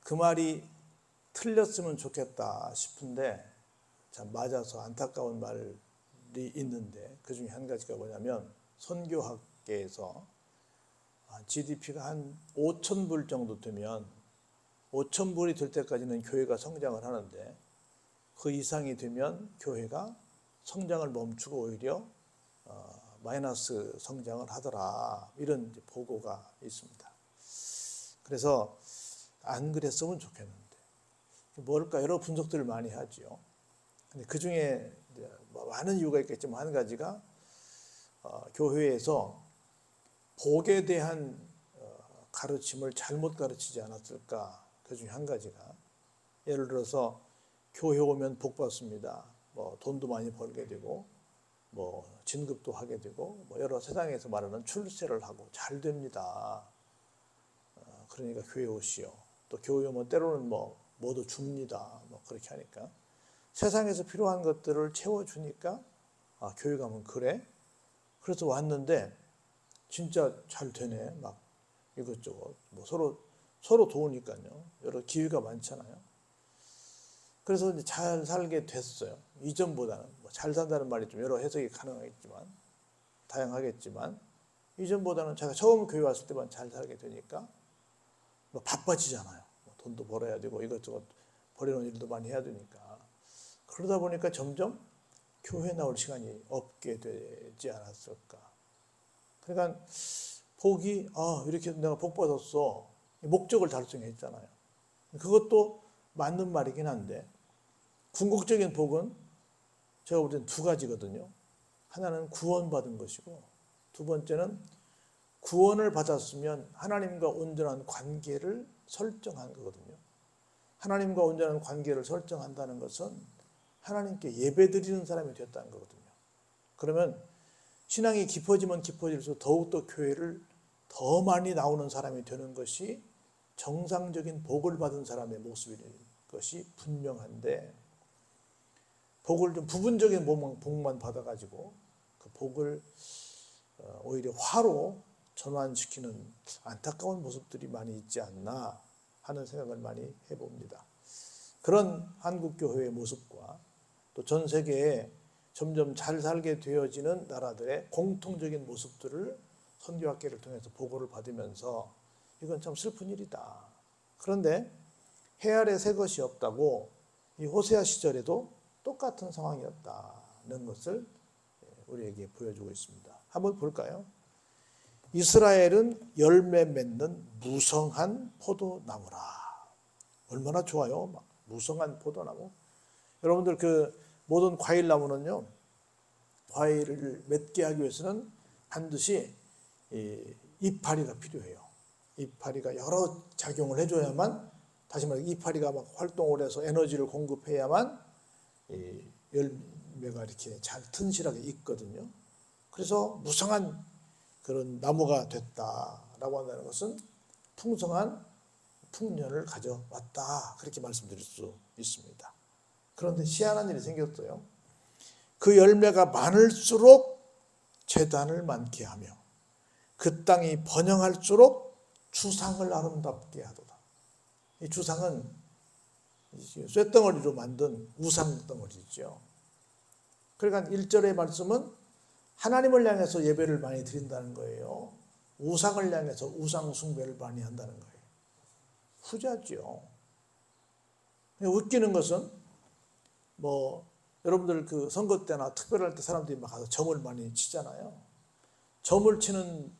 그 말이 틀렸으면 좋겠다 싶은데 참 맞아서 안타까운 말이 있는데, 그 중에 한 가지가 뭐냐면 선교학계에서 GDP가 한 5,000불 정도 되면 5,000불이 될 때까지는 교회가 성장을 하는데 그 이상이 되면 교회가 성장을 멈추고 오히려 마이너스 성장을 하더라, 이런 보고가 있습니다. 그래서 안 그랬으면 좋겠는데 뭘까 여러 분석들을 많이 하죠. 근데 그 중에 많은 이유가 있겠지만 한 가지가 교회에서 복에 대한 가르침을 잘못 가르치지 않았을까. 그 중에 한 가지가, 예를 들어서 교회 오면 복 받습니다, 뭐 돈도 많이 벌게 되고 뭐 진급도 하게 되고 뭐 여러 세상에서 말하는 출세를 하고 잘 됩니다. 그러니까 교회 오시오. 또 교회 오면 때로는 뭐도 줍니다. 뭐 그렇게 하니까 세상에서 필요한 것들을 채워주니까 교회 가면 그래? 그래서 왔는데 진짜 잘 되네. 막 이것저것 뭐 서로 도우니까요. 여러 기회가 많잖아요. 그래서 이제 잘 살게 됐어요. 이전보다는 잘 산다는 말이 좀 여러 해석이 가능하겠지만, 다양하겠지만, 이전보다는 제가 처음 교회 왔을 때만 잘 살게 되니까 바빠지잖아요. 돈도 벌어야 되고 이것저것 버리는 일도 많이 해야 되니까. 그러다 보니까 점점 교회 나올 시간이 없게 되지 않았을까. 그러니까 복이 이렇게 내가 복 받았어, 목적을 달성했잖아요. 그것도 맞는 말이긴 한데, 궁극적인 복은 제가 볼 때는 두 가지거든요. 하나는 구원받은 것이고, 두 번째는 구원을 받았으면 하나님과 온전한 관계를 설정한 거거든요. 하나님과 온전한 관계를 설정한다는 것은 하나님께 예배드리는 사람이 됐다는 거거든요. 그러면 신앙이 깊어지면 깊어질수록 더욱더 교회를 더 많이 나오는 사람이 되는 것이 정상적인 복을 받은 사람의 모습인 것이 분명한데, 복을 좀 부분적인 복만 받아가지고 그 복을 오히려 화로 전환시키는 안타까운 모습들이 많이 있지 않나 하는 생각을 많이 해봅니다. 그런 한국교회의 모습과 또 전 세계에 점점 잘 살게 되어지는 나라들의 공통적인 모습들을 선교학계를 통해서 보고를 받으면서 이건 참 슬픈 일이다. 그런데 해 아래 새 것이 없다고 이 호세아 시절에도 똑같은 상황이었다는 것을 우리에게 보여주고 있습니다. 한번 볼까요? 이스라엘은 열매 맺는 무성한 포도나무라. 얼마나 좋아요. 막 무성한 포도나무. 여러분들 그 모든 과일나무는요, 과일을 맺게 하기 위해서는 반드시 이파리가 필요해요. 이파리가 여러 작용을 해줘야만, 다시 말해 이파리가 막 활동을 해서 에너지를 공급해야만 열매가 이렇게 잘 튼실하게 익거든요. 그래서 무성한 그런 나무가 됐다라고 한다는 것은 풍성한 풍년을 가져왔다, 그렇게 말씀드릴 수 있습니다. 그런데 희한한 일이 생겼어요. 그 열매가 많을수록 재단을 많게 하며 그 땅이 번영할수록 주상을 아름답게 하도다. 이 주상은 쇳덩어리로 만든 우상 덩어리죠. 그러니까 1절의 말씀은 하나님을 향해서 예배를 많이 드린다는 거예요. 우상을 향해서 우상 숭배를 많이 한다는 거예요. 후자죠. 웃기는 것은 여러분들 그 선거 때나 특별할 때 사람들이 막 가서 점을 많이 치잖아요. 점을 치는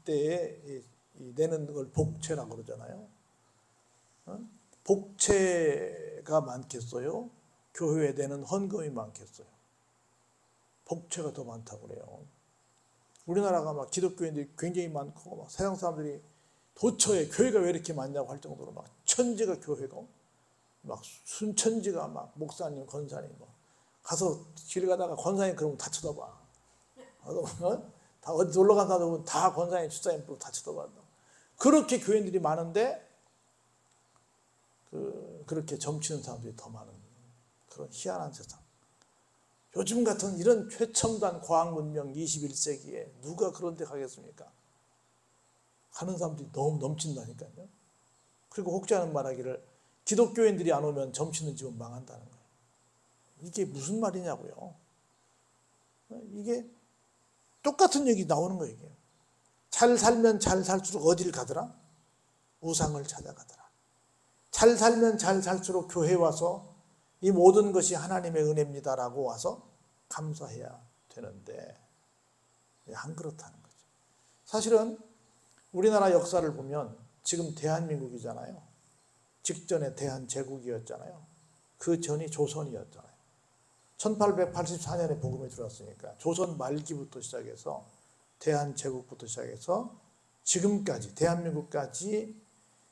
때에 내는 걸 복채라고 그러잖아요. 복채가 많겠어요? 교회에 내는 헌금이 많겠어요? 복채가 더 많다고 그래요. 우리나라가 막 기독교인들이 굉장히 많고 막 세상 사람들이 도처에 교회가 왜 이렇게 많냐고 할 정도로 막 천지가 교회고 막 순천지가 막 목사님, 권사님 가서 길 가다가 권사님 그러면 다 쳐다봐. 다 어디 놀러 간 사람들 보면 다 권사님, 주사님 다 쳐다봐한다. 그렇게 교인들이 많은데 그렇게 점치는 사람들이 더 많은 그런 희한한 세상. 요즘 같은 이런 최첨단 과학문명 21세기에 누가 그런 데 가겠습니까? 가는 사람들이 너무 넘친다니까요. 그리고 혹자는 말하기를 기독교인들이 안 오면 점치는 집은 망한다는 거예요. 이게 무슨 말이냐고요. 이게 똑같은 얘기 나오는 거예요. 이게. 잘 살면 잘 살수록 어디를 가더라? 우상을 찾아가더라. 잘 살면 잘 살수록 교회 와서 이 모든 것이 하나님의 은혜입니다라고 와서 감사해야 되는데 안 그렇다는 거죠. 사실은 우리나라 역사를 보면 지금 대한민국이잖아요. 직전에 대한제국이었잖아요. 그 전이 조선이었잖아요. 1884년에 복음이 들어왔으니까 조선 말기부터 시작해서 대한제국부터 시작해서 지금까지 대한민국까지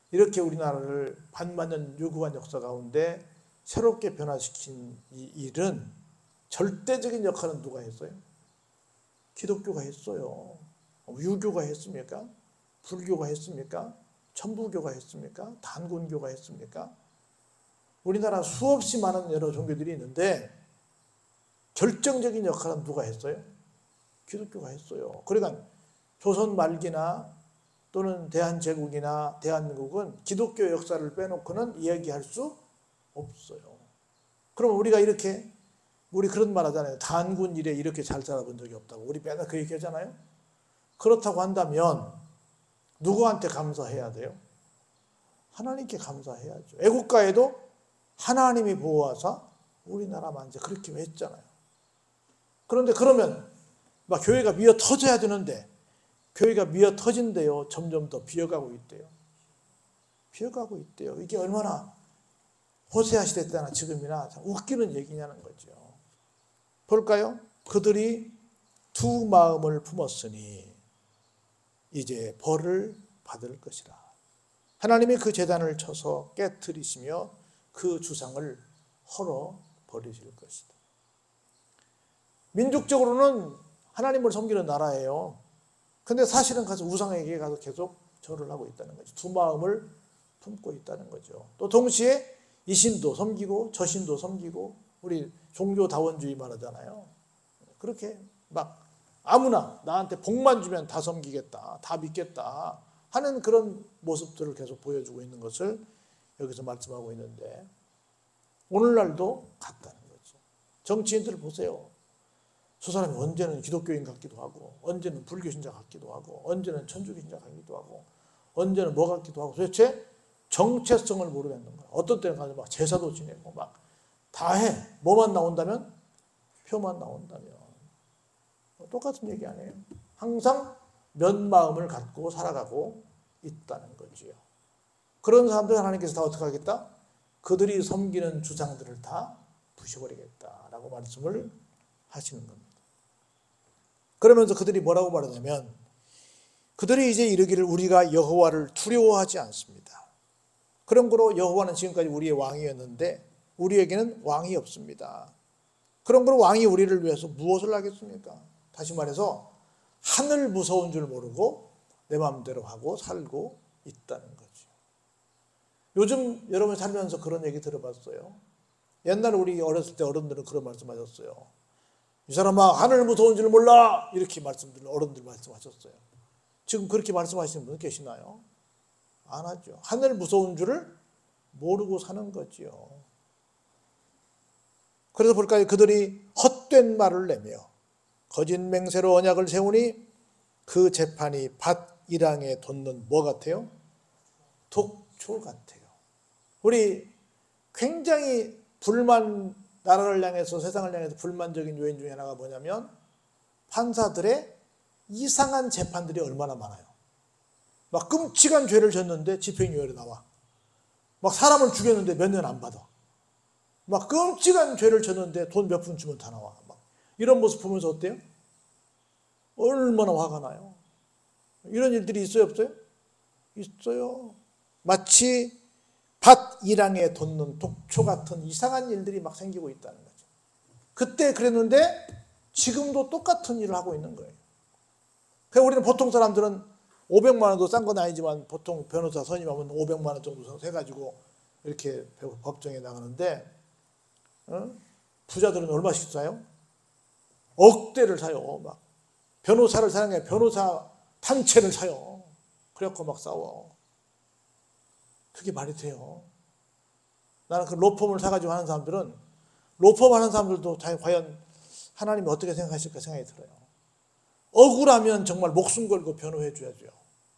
이렇게 우리나라를 반만년 유구한 역사 가운데 새롭게 변화시킨 이 일은 절대적인 역할은 누가 했어요? 기독교가 했어요. 유교가 했습니까? 불교가 했습니까? 천부교가 했습니까? 단군교가 했습니까? 우리나라 수없이 많은 여러 종교들이 있는데 결정적인 역할은 누가 했어요? 기독교가 했어요. 그러니까 조선 말기나 또는 대한제국이나 대한민국은 기독교 역사를 빼놓고는 이야기할 수 없어요. 그럼 우리가 이렇게 우리 그런 말 하잖아요. 단군 이래 이렇게 잘 살아본 적이 없다고. 우리 맨날 그 얘기 하잖아요. 그렇다고 한다면 누구한테 감사해야 돼요? 하나님께 감사해야죠. 애국가에도 하나님이 보호하사 우리나라만 이제 그렇게 했잖아요. 그런데 그러면 막 교회가 미어 터져야 되는데 교회가 미어 터진대요. 점점 더 비어가고 있대요. 비어가고 있대요. 이게 얼마나 호세아 시대 때나 지금이나 참 웃기는 얘기냐는 거죠. 볼까요? 그들이 두 마음을 품었으니 이제 벌을 받을 것이라. 하나님이 그 제단을 쳐서 깨트리시며 그 주상을 헐어 버리실 것이다. 민족적으로는 하나님을 섬기는 나라예요. 근데 사실은 가서 우상에게 가서 계속 절을 하고 있다는 거죠. 두 마음을 품고 있다는 거죠. 또 동시에 이 신도 섬기고 저 신도 섬기고 우리 종교다원주의 말하잖아요. 그렇게 막 아무나 나한테 복만 주면 다 섬기겠다, 다 믿겠다 하는 그런 모습들을 계속 보여주고 있는 것을 여기서 말씀하고 있는데 오늘날도 같다는 거죠. 정치인들 보세요. 저 사람이 언제는 기독교인 같기도 하고 언제는 불교 신자 같기도 하고 언제는 천주교 신자 같기도 하고 언제는 뭐 같기도 하고 도대체 정체성을 모르겠는 거야. 어떤 때는 가서 막 제사도 지내고 막 다 해. 뭐만 나온다면? 표만 나온다면. 똑같은 얘기 아니에요. 항상 면마음을 갖고 살아가고 있다는 거지요. 그런 사람들 하나님께서 다 어떻게 하겠다? 그들이 섬기는 주장들을 다 부셔버리겠다라고 말씀을 하시는 겁니다. 그러면서 그들이 뭐라고 말하냐면 그들이 이제 이르기를 우리가 여호와를 두려워하지 않습니다. 그러므로 여호와는 지금까지 우리의 왕이었는데 우리에게는 왕이 없습니다. 그러므로 왕이 우리를 위해서 무엇을 하겠습니까? 다시 말해서 하늘 무서운 줄 모르고 내 마음대로 하고 살고 있다는 거죠. 요즘 여러분 살면서 그런 얘기 들어봤어요? 옛날에 우리 어렸을 때 어른들은 그런 말씀하셨어요. 이 사람아 하늘 무서운 줄 몰라 이렇게 어른들 말씀하셨어요. 지금 그렇게 말씀하시는 분 계시나요? 안 하죠. 하늘 무서운 줄을 모르고 사는 거지요. 그래서 볼까요? 그들이 헛된 말을 내며 거짓 맹세로 언약을 세우니 그 재판이 밭 이랑에 돋는 뭐 같아요? 독초 같아요. 우리 굉장히 나라를 향해서 세상을 향해서 불만적인 요인 중에 하나가 뭐냐면 판사들의 이상한 재판들이 얼마나 많아요. 막 끔찍한 죄를 졌는데 집행유예로 나와. 막 사람을 죽였는데 몇 년 안 받아. 막 끔찍한 죄를 졌는데 돈 몇 푼 주면 다 나와. 막 이런 모습 보면서 어때요? 얼마나 화가 나요. 이런 일들이 있어요, 없어요? 있어요. 마치 밭 이랑에 돋는 독초 같은 이상한 일들이 막 생기고 있다는 거죠. 그때 그랬는데 지금도 똑같은 일을 하고 있는 거예요. 그래서 우리는 보통 사람들은 500만 원도 싼 건 아니지만 보통 변호사 선임하면 500만 원 정도 해가지고 이렇게 법정에 나가는데 부자들은 얼마씩 사요? 억대를 사요. 막 변호사를 사용해 변호사 단체를 사요. 그래갖고 막 싸워. 그게 말이 돼요? 나는 그 로펌을 사가지고 하는 사람들은, 로펌 하는 사람들도 과연 하나님이 어떻게 생각하실까 생각이 들어요. 억울하면 정말 목숨 걸고 변호해 줘야죠.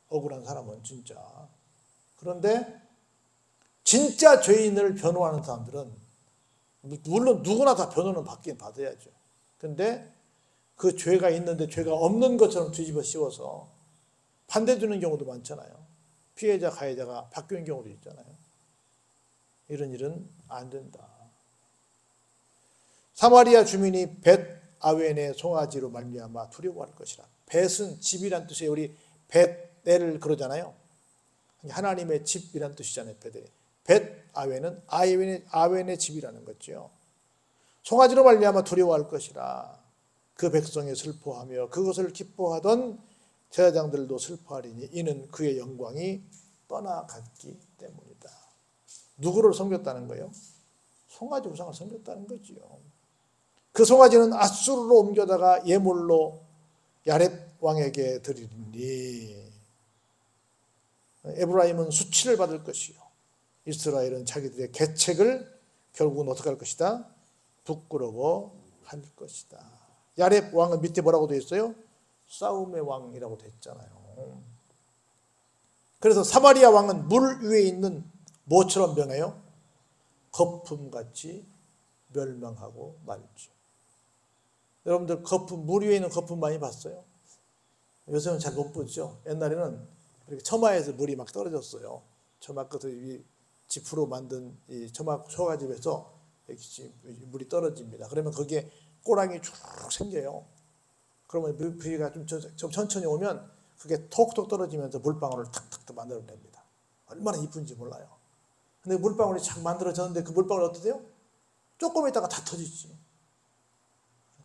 억울한 사람은 진짜. 그런데 진짜 죄인을 변호하는 사람들은 물론 누구나 다 변호는 받긴 받아야죠. 근데 그 죄가 있는데 죄가 없는 것처럼 뒤집어 씌워서 반대되는 경우도 많잖아요. 피해자 가해자가 바뀌는 경우도 있잖아요. 이런 일은 안 된다. 사마리아 주민이 벳 아웬의 송아지로 말미암아 두려워할 것이라. 벳은 집이란 뜻이에요. 우리 벳엘 그러잖아요. 하나님의 집이란 뜻이잖아요. 벳 아웬은 아웬의 집이라는 거죠. 송아지로 말미암아 두려워할 것이라. 그 백성이 슬퍼하며 그것을 기뻐하던 제사장들도 슬퍼하리니 이는 그의 영광이 떠나갔기 때문이다. 누구를 섬겼다는 거예요? 송아지 우상을 섬겼다는 거지요. 그 송아지는 앗수르로 옮겨다가 예물로 야렙 왕에게 드리니 에브라임은 수치를 받을 것이요 이스라엘은 자기들의 계책을 결국은 어떻게 할 것이다? 부끄러워할 것이다. 야렙 왕은 밑에 뭐라고 되어 있어요? 싸움의 왕이라고 되어 있잖아요. 그래서 사마리아 왕은 물 위에 있는 뭐처럼 변해요? 거품같이 멸망하고 말죠. 여러분들 거품, 물 위에 있는 거품 많이 봤어요? 요새는 잘 못 보죠. 옛날에는 이렇게 처마에서 물이 막 떨어졌어요. 처마 끝에 지프로 만든 이 처마 초가집에서 물이 떨어집니다. 그러면 거기에 꼬랑이 쭉 생겨요. 그러면 비가 좀 천천히 오면 그게 톡톡 떨어지면서 물방울을 탁탁 만들어냅니다. 얼마나 이쁜지 몰라요. 근데 물방울이 착 만들어졌는데 그 물방울이 어떠세요? 조금 있다가 다 터지지.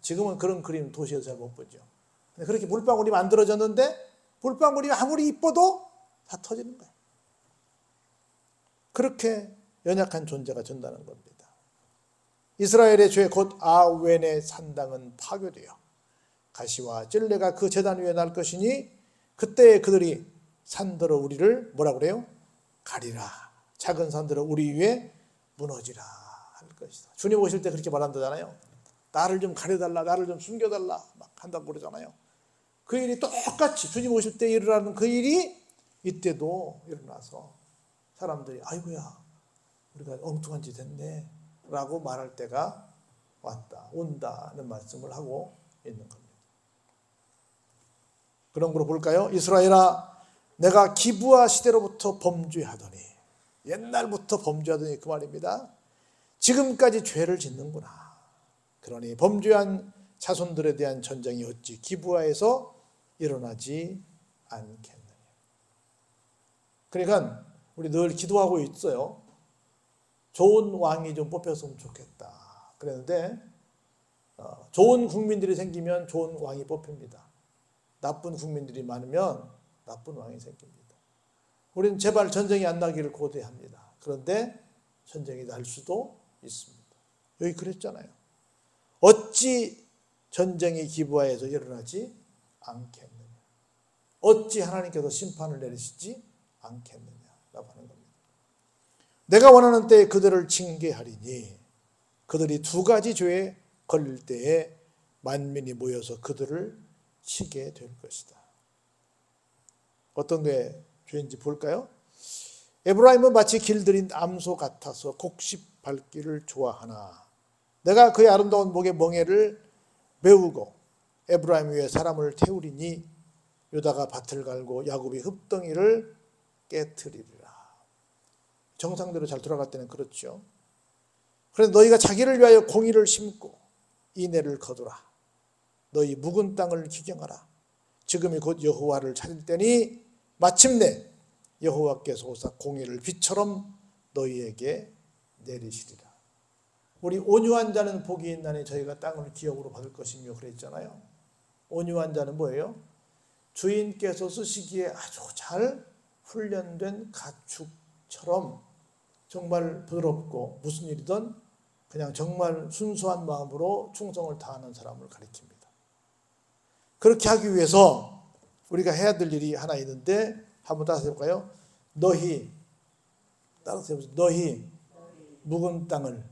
지금은 그런 그림 도시에서 잘 못 보죠. 근데 그렇게 물방울이 만들어졌는데 물방울이 아무리 이뻐도 다 터지는 거예요. 그렇게 연약한 존재가 된다는 겁니다. 이스라엘의 죄 곧 아웬의 산당은 파괴되어 가시와 찔레가 그 제단 위에 날 것이니 그때 그들이 산들어 우리를 뭐라 그래요? 가리라. 작은 산들어 우리 위에 무너지라 할 것이다. 주님 오실 때 그렇게 말한다잖아요. 나를 좀 가려달라, 나를 좀 숨겨달라 막 한다고 그러잖아요. 그 일이 똑같이 주님 오실 때 일어나는 그 일이 이때도 일어나서 사람들이 아이고야 우리가 엉뚱한 짓 했네 라고 말할 때가 온다는 말씀을 하고 있는 겁니다. 그런 걸로 볼까요? 이스라엘아 내가 기브아 시대로부터 범죄하더니 옛날부터 범죄하더니 그 말입니다. 지금까지 죄를 짓는구나. 그러니 범죄한 자손들에 대한 전쟁이 어찌 기브아에서 일어나지 않겠느냐. 그러니까 우리 늘 기도하고 있어요. 좋은 왕이 좀 뽑혔으면 좋겠다. 그랬는데 좋은 국민들이 생기면 좋은 왕이 뽑힙니다. 나쁜 국민들이 많으면 나쁜 왕이 생깁니다. 우리는 제발 전쟁이 안 나기를 고대합니다. 그런데 전쟁이 날 수도 있습니다. 여기 그랬잖아요. 어찌 전쟁이 기브아에서 일어나지 않겠느냐. 어찌 하나님께서 심판을 내리시지 않겠느냐라고 하는 겁니다. 내가 원하는 때에 그들을 징계하리니 그들이 두 가지 죄에 걸릴 때에 만민이 모여서 그들을 치게 될 것이다. 어떤 게 죄인지 볼까요? 에브라임은 마치 길들인 암소 같아서 곡식 밟기를 좋아하나 내가 그의 아름다운 목의 멍에를 메우고 에브라임 위에 사람을 태우리니 유다가 밭을 갈고 야곱이 흙덩이를 깨트리리라. 정상대로 잘 돌아갈 때는 그렇죠. 그래서 너희가 자기를 위하여 공의를 심고 인애를 거두라. 너희 묵은 땅을 기경하라. 지금이 곧 여호와를 찾을 때니 마침내 여호와께서 오사 공의를 비처럼 너희에게 내리시리라. 우리 온유한 자는 복이 있나니 저희가 땅을 기업으로 받을 것이며 그랬잖아요. 온유한 자는 뭐예요? 주인께서 쓰시기에 아주 잘 훈련된 가축처럼 정말 부드럽고 무슨 일이든 그냥 정말 순수한 마음으로 충성을 다하는 사람을 가리킵니다. 그렇게 하기 위해서 우리가 해야 될 일이 하나 있는데 한번 따라서 해볼까요? 너희 따라서 해보세요. 너희 묵은 땅을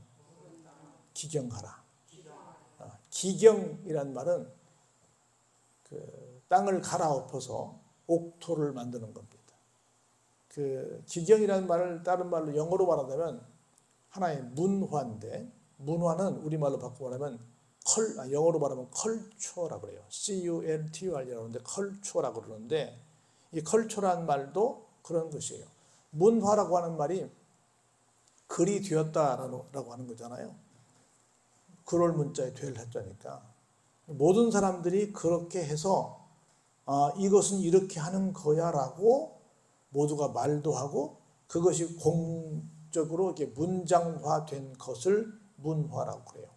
기경하라. 기경이란 말은 그 땅을 갈아엎어서 옥토를 만드는 겁니다. 그 기경이라는 말을 다른 말로 영어로 말하자면 하나의 문화인데, 문화는 우리말로 바꾸고 말하면 영어로 말하면 컬처라고 그래요. CULTUR이라고 그러는데 컬처라고 그러는데, 이 컬처라는 말도 그런 것이에요. 문화라고 하는 말이 글이 되었다라고 하는 거잖아요. 글을 문자에 될 했자니까 모든 사람들이 그렇게 해서 이것은 이렇게 하는 거야라고 모두가 말도 하고 그것이 공적으로 이렇게 문장화된 것을 문화라고 그래요.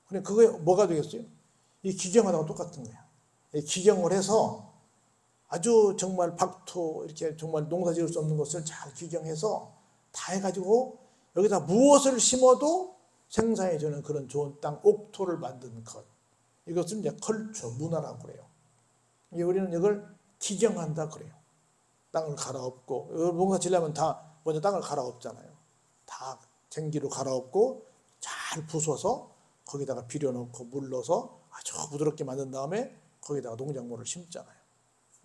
근데 그게 뭐가 되겠어요? 이 기경하다가 똑같은 거야. 기경을 해서 아주 정말 박토 이렇게 정말 농사 지을 수 없는 것을 잘 기경해서 다 해가지고 여기다 무엇을 심어도 생산이 되는 그런 좋은 땅, 옥토를 만드는 것. 이것은 이제 컬처, 문화라고 그래요. 우리는 이걸 기경한다 그래요. 땅을 갈아엎고, 농사 지려면 다 먼저 땅을 갈아엎잖아요. 다 쟁기로 갈아엎고 잘 부숴서 거기다가 비료 넣고 물 넣어서 아주 부드럽게 만든 다음에 거기다가 농작물을 심잖아요.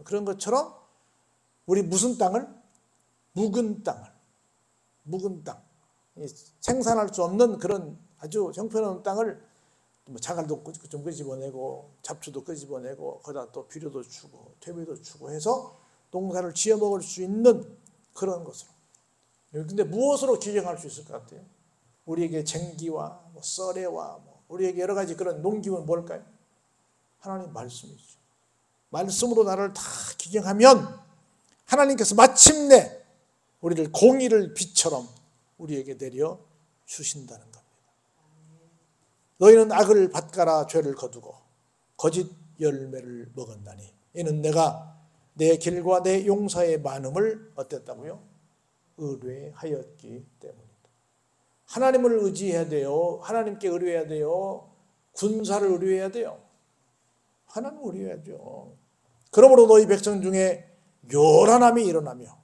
그런 것처럼 우리 무슨 땅을? 묵은 땅을. 묵은 땅. 생산할 수 없는 그런 아주 형편없는 땅을 자갈도 좀 끄집어내고 잡초도 끄집어내고 거기다 또 비료도 주고 퇴비도 주고 해서 농사를 지어 먹을 수 있는 그런 것으로. 근데 무엇으로 기경할 수 있을 것 같아요? 우리에게 쟁기와 썰애와 우리에게 여러 가지 그런 농기는 뭘까요? 하나님 말씀이죠. 말씀으로 나를 다 기경하면 하나님께서 마침내 우리를 공의를 빛처럼 우리에게 내려 주신다는 겁니다. 너희는 악을 밭가라 죄를 거두고 거짓 열매를 먹었나니 이는 내가 내 길과 내 용사의 많음을 어땠다고요? 의뢰하였기 때문이다. 하나님을 의지해야 돼요. 하나님께 의뢰해야 돼요. 군사를 의뢰해야 돼요. 하나님을 의뢰해야죠. 그러므로 너희 백성 중에 요란함이 일어나며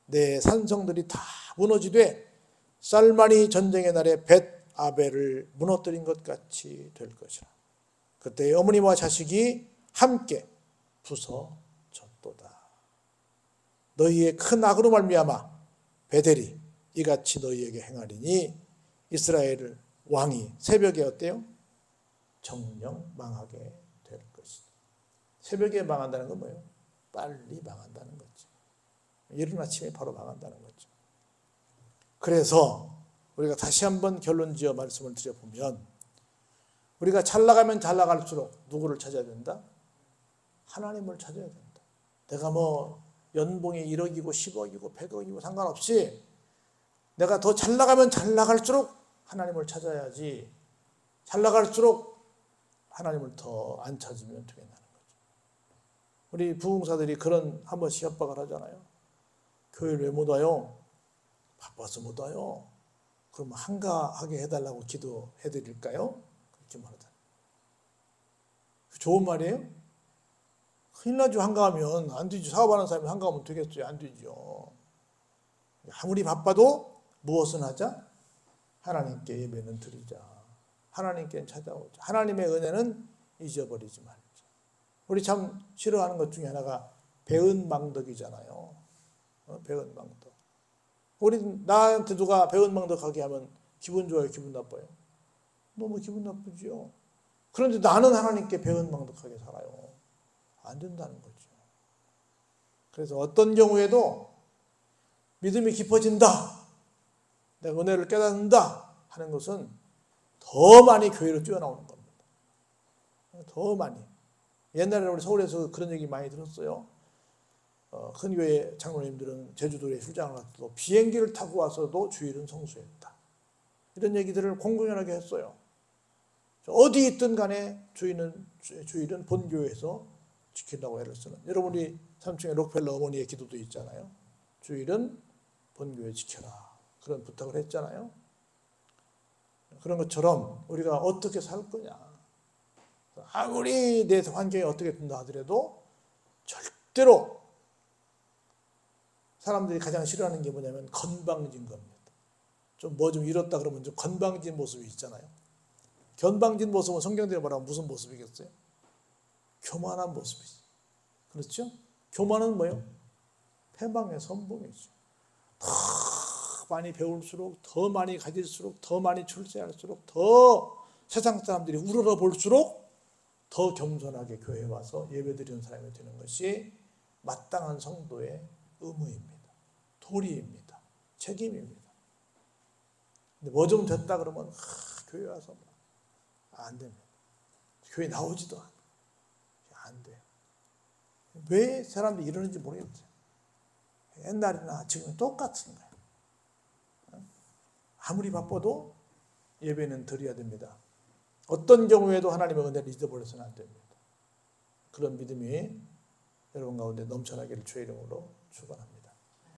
내 산성들이 다 무너지되 살만이 전쟁의 날에 벳아벨을 무너뜨린 것 같이 될 것이라. 그때 어머니와 자식이 함께 부서졌도다. 너희의 큰 악으로 말미암아 베델이 이같이 너희에게 행하리니 이스라엘 왕이 새벽에 어때요? 정령 망하게 될 것이다. 새벽에 망한다는 건 뭐예요? 빨리 망한다는 거죠. 이른 아침에 바로 망한다는 거죠. 그래서 우리가 다시 한번 결론지어 말씀을 드려보면 우리가 잘 나가면 잘 나갈수록 누구를 찾아야 된다? 하나님을 찾아야 된다. 내가 연봉이 1억이고 10억이고 100억이고 상관없이 내가 더 잘 나가면 잘 나갈수록 하나님을 찾아야지 잘 나갈수록 하나님을 더 안 찾으면 되겠다는 거죠. 우리 부흥사들이 그런 한 번씩 협박을 하잖아요. 교회를 왜 못 와요? 바빠서 못 와요. 그럼 한가하게 해달라고 기도해드릴까요? 그렇게 말하잖아요. 좋은 말이에요? 큰일 나죠. 한가하면 안 되죠. 사업하는 사람이 한가하면 되겠어요? 안 되죠. 아무리 바빠도 무엇은 하자? 하나님께 예배는 드리자. 하나님께 찾아오자. 하나님의 은혜는 잊어버리지 말자. 우리 참 싫어하는 것 중에 하나가 배은망덕이잖아요. 배은망덕. 나한테 누가 배은망덕하게 하면 기분 좋아요? 기분 나빠요? 너무 기분 나쁘죠. 그런데 나는 하나님께 배은망덕하게 살아요. 안 된다는 거죠. 그래서 어떤 경우에도 믿음이 깊어진다, 내가 은혜를 깨닫는다 하는 것은 더 많이 교회로 뛰어나오는 겁니다. 더 많이. 옛날에 우리 서울에서 그런 얘기 많이 들었어요. 큰 교회 장로님들은 제주도에 출장을 갔어도 비행기를 타고 와서도 주일은 성수했다. 이런 얘기들을 공공연하게 했어요. 어디 있든 간에 주일은 본교회에서 지킨다고 애를 쓰는. 여러분이 3층에 록펠러 어머니의 기도도 있잖아요. 주일은 본교회 지켜라. 그런 부탁을 했잖아요. 그런 것처럼 우리가 어떻게 살 거냐. 아무리 내 환경이 어떻게 된다 하더라도 절대로 사람들이 가장 싫어하는 게 뭐냐면 건방진 겁니다. 좀 뭐 좀 이렇다 그러면 좀 건방진 모습이 있잖아요. 건방진 모습은 성경대로 말하면 무슨 모습이겠어요? 교만한 모습이지. 그렇죠? 교만은 뭐예요? 패망의 선봉이죠. 더 많이 배울수록, 더 많이 가질수록, 더 많이 출세할수록, 더 세상 사람들이 우러러 볼수록 더 겸손하게 교회에 와서 예배드리는 사람이 되는 것이 마땅한 성도의 의무입니다. 도리입니다. 책임입니다. 근데 뭐 좀 됐다 그러면 교회 와서 안 됩니다. 교회 나오지도 않아요. 안 돼요. 왜 사람들이 이러는지 모르겠어요. 옛날이나 지금은 똑같은 거예요. 아무리 바빠도 예배는 드려야 됩니다. 어떤 경우에도 하나님의 은혜를 잊어버려서는 안 됩니다. 그런 믿음이 여러분 가운데 넘쳐나기를 주의 이름으로 축원합니다.